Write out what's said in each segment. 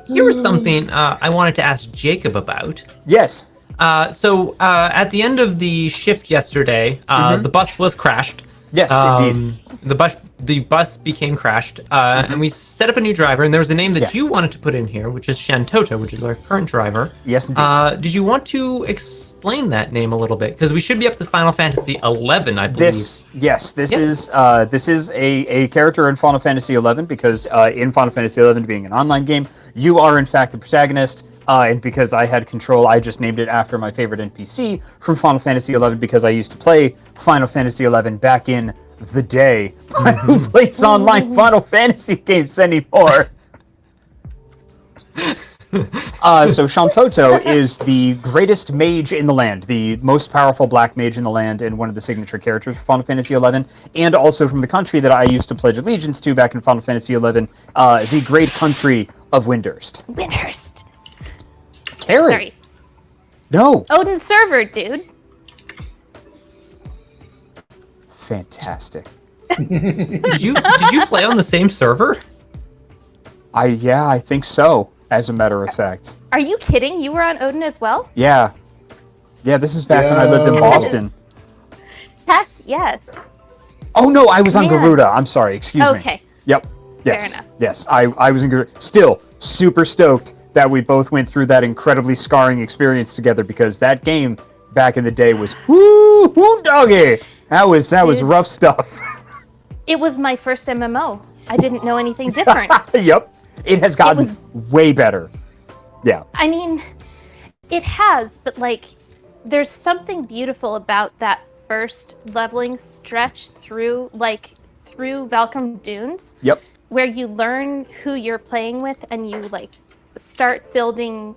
Here was something I wanted to ask Jacob about. Yes. So at the end of the shift yesterday, the bus was crashed. Yes, indeed. The bus became crashed, and we set up a new driver, and there was a name that you wanted to put in here, which is Shantoto, which is our current driver. Yes, indeed. Did you want to explain that name a little bit? Because we should be up to Final Fantasy 11, I believe. This is a character in Final Fantasy 11 because in Final Fantasy 11 being an online game, you are in fact the protagonist. And because I had control, I just named it after my favorite NPC from Final Fantasy XI because I used to play Final Fantasy XI back in the day. But who plays online Final Fantasy games anymore? So Shantoto is the greatest mage in the land, the most powerful black mage in the land, and one of the signature characters for Final Fantasy XI, and also from the country that I used to pledge allegiance to back in Final Fantasy XI, the great country of Windhurst. Windhurst. Carrie. Sorry. No. Odin's server, dude. Fantastic. Did you play on the same server? I think so, as a matter of fact. Are you kidding? You were on Odin as well? Yeah. Yeah, this is back when I lived in Boston. Heck, yes. Oh no, I was on Garuda. I'm sorry, excuse me. Okay. Yep. Yes. Fair enough. Yes, I was in Garuda. Still, super stoked that we both went through that incredibly scarring experience together because that game back in the day was woo doggy. That was rough stuff. It was my first MMO. I didn't know anything different. Yep. It has gotten way better. Yeah. I mean, it has, but like there's something beautiful about that first leveling stretch through Valcom Dunes. Yep. Where you learn who you're playing with and you like start building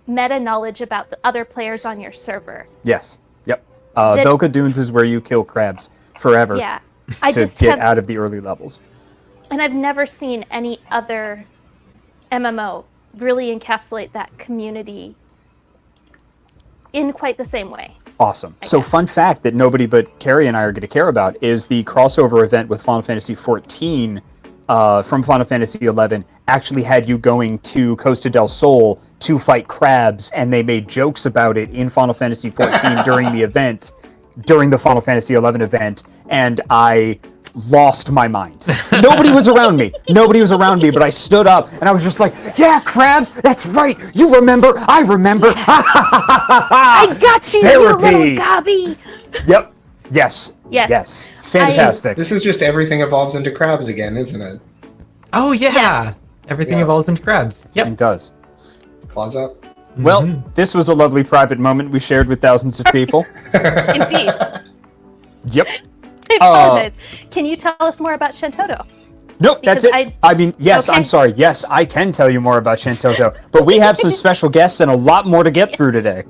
meta knowledge about the other players on your server. Yes. Yep. Velka Dunes is where you kill crabs forever. Yeah. To get out of the early levels. And I've never seen any other MMO really encapsulate that community in quite the same way. Awesome. So fun fact that nobody but Carrie and I are going to care about is the crossover event with Final Fantasy XIV from Final Fantasy XI actually had you going to Costa del Sol to fight crabs, and they made jokes about it in Final Fantasy XIV during the event, during the Final Fantasy XI event, and I lost my mind. Nobody was around me. Nobody was around me, but I stood up and I was just like, yeah, crabs, that's right. You remember, I remember. I got you, Therapy. you little gobby. Yep. Yes. Yes. Fantastic. This is just everything evolves into crabs again, isn't it? Oh, yeah. Yes. Everything evolves into crabs. Yep. It does. Claws up. Well, this was a lovely private moment we shared with thousands of people. Indeed. Yep. I apologize. Can you tell us more about Shantoto? Nope, that's it. I mean, yes, I'm sorry. Yes, I can tell you more about Shantoto, but we have some special guests and a lot more to get through today.